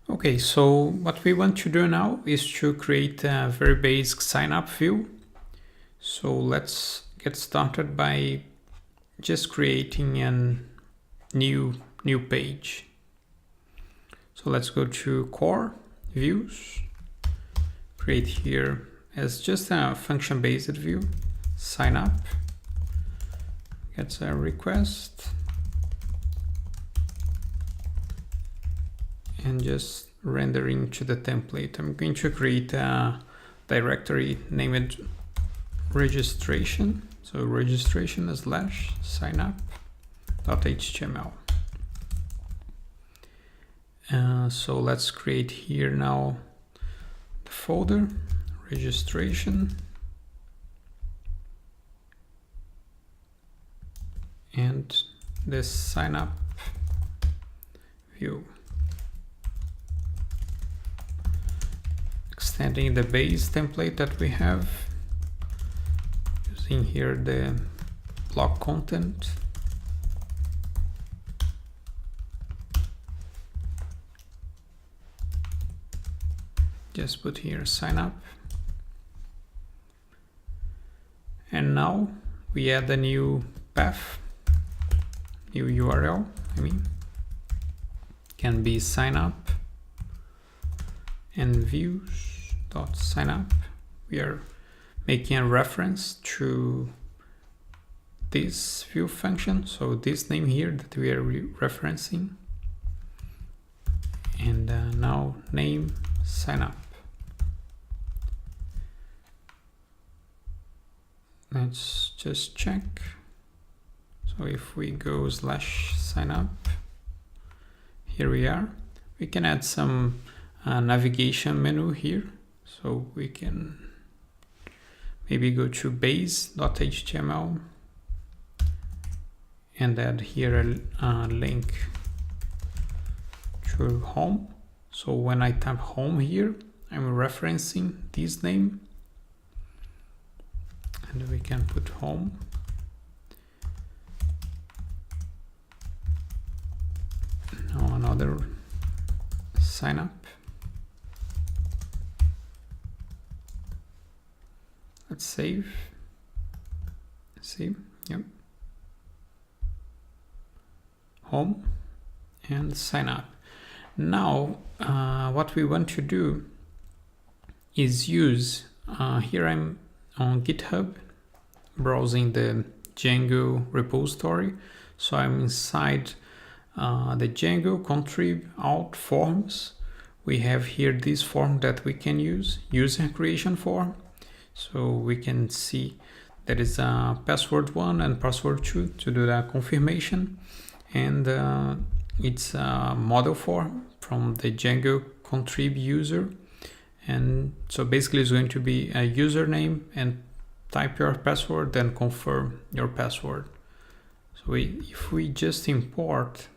Okay, so what we want to do now is to create a very basic sign up view. So let's get started by just creating a new page. So let's go to core views, create here as just a function based view, sign up, gets a request, and just rendering to the template. I'm going to create a directory named registration. So registration / sign up.html. So let's create here now the folder registration and this sign up view. Extending the base template that we have, using here the block content. Just put here sign up. And now we add a new path, new URL, can be sign up and views.sign up. We are making a reference to this view function, so this name here that we are referencing, and now name sign up. Let's just check. So if we go /sign up, here we are. We can add some navigation menu here. So we can maybe go to base.html and add here a link to home. So when I type home here, I'm referencing this name. And we can put home. Now another sign up. Let's save. Save. Yep. Home and sign up. Now, what we want to do is use, here I'm on GitHub, browsing the Django repository. So I'm inside the Django contrib alt forms. We have here this form that we can use, user creation form. So we can see there is a password 1 and password 2 to do the confirmation. And it's a model form from the Django contrib user. And so basically it's going to be a username and type your password, then confirm your password. So if we just import,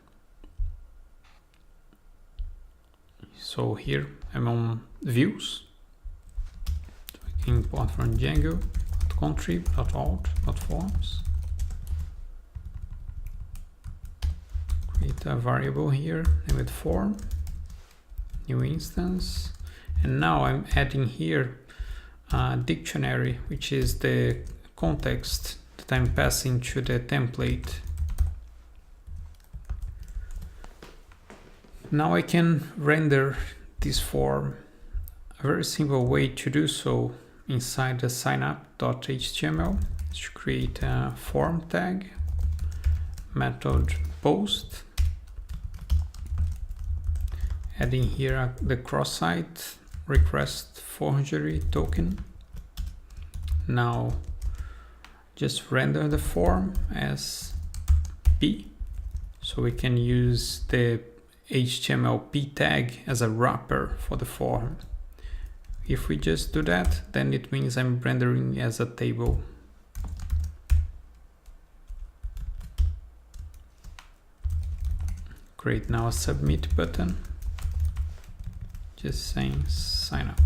so here I'm on views, so I can import from Django.contrib.alt.forms, create a variable here with form, new instance, and now I'm adding here dictionary, which is the context that I'm passing to the template. Now I can render this form. A very simple way to do so inside the signup.html is to create a form tag, method post, adding here the cross-site request forgery token. Now just render the form as P, so we can use the HTML P tag as a wrapper for the form. If we just do that, then it means I'm rendering as a table. Create now a submit button, just saying sign up.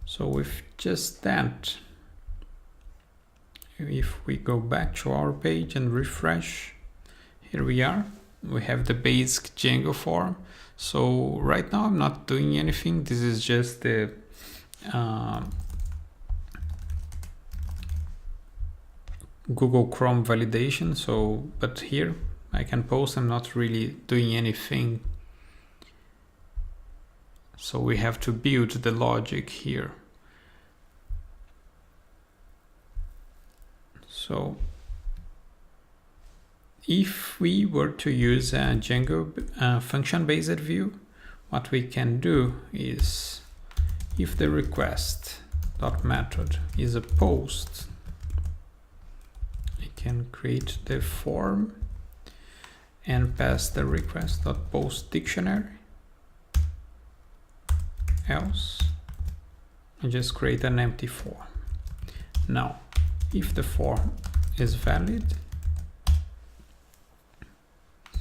So with just that, if we go back to our page and refresh, here we are. we have the basic Django form. So right now I'm not doing anything. This is just the Google Chrome validation. So, but here I can post, I'm not really doing anything. So we have to build the logic here. So if we were to use a Django function-based view, what we can do is, if the request.method is a post, I can create the form and pass the request.post dictionary. Else, I just create an empty form. Now, if the form is valid, I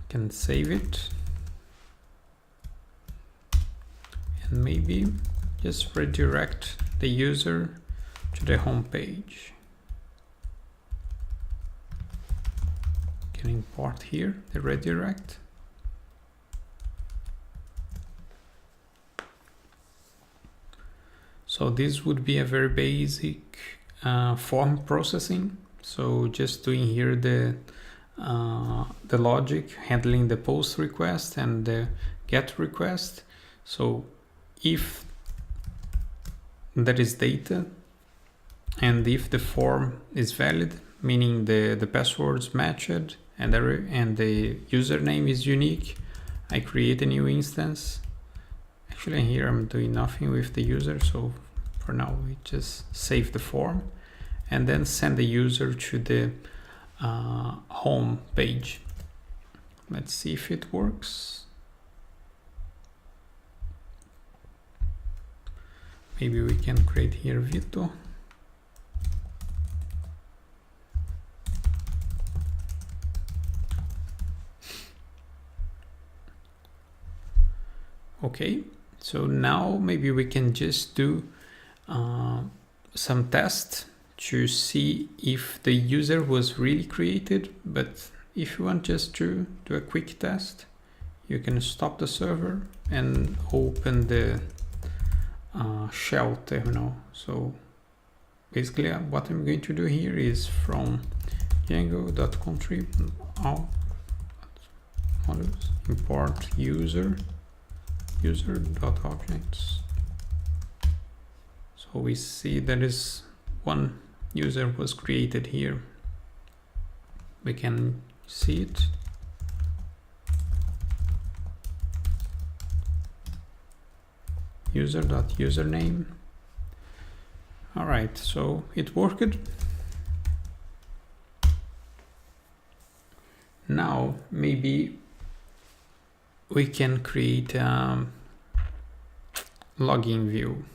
can save it and maybe just redirect the user to the home page. Can import here the redirect. So this would be a very basic form processing. So just doing here the logic, handling the post request and the get request. So if there is data and if the form is valid, meaning the passwords matched and the username is unique, I create a new instance. Actually here I'm doing nothing with the user, so for now we just save the form and then send the user to the home page. Let's see if it works. Maybe we can create here Vitor. Okay, so now maybe we can just do some tests to see if the user was really created. But if you want just to do a quick test, you can stop the server and open the shell terminal. So basically what I'm going to do here is from Django.contrib modules import user.objects. So we see that is one user was created here. We can see it. User.username. All right, so it worked. Now maybe we can create a login view.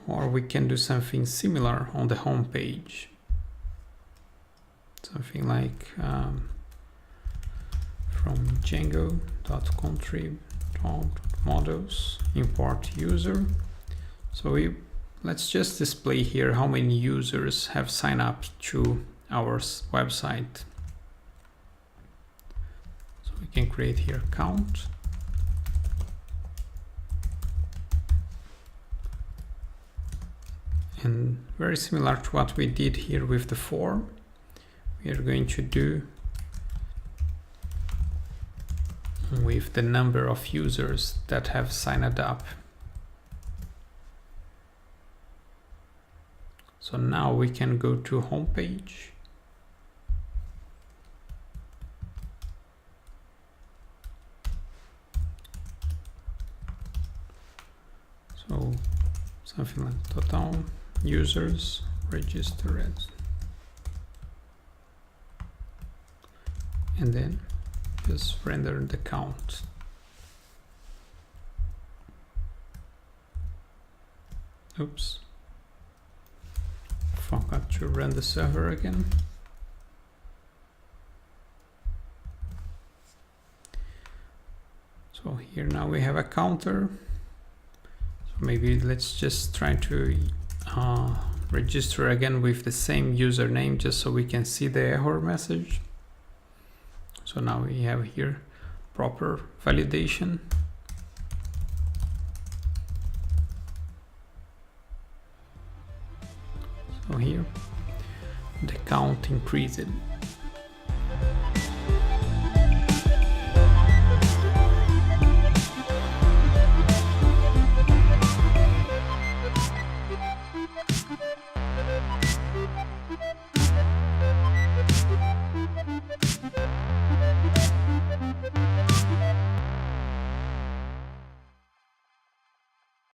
Or we can do something similar on the home page. Something like from Django.contrib.models import user. So let's just display here how many users have signed up to our website. So we can create here count. And very similar to what we did here with the form, we are going to do with the number of users that have signed up. So now we can go to home page. So something like total users registered. And then just render the count. Oops. Forgot to run the server again. So here now we have a counter. Maybe let's just try to register again with the same username just so we can see the error message. So now we have here proper validation. So here the count increased.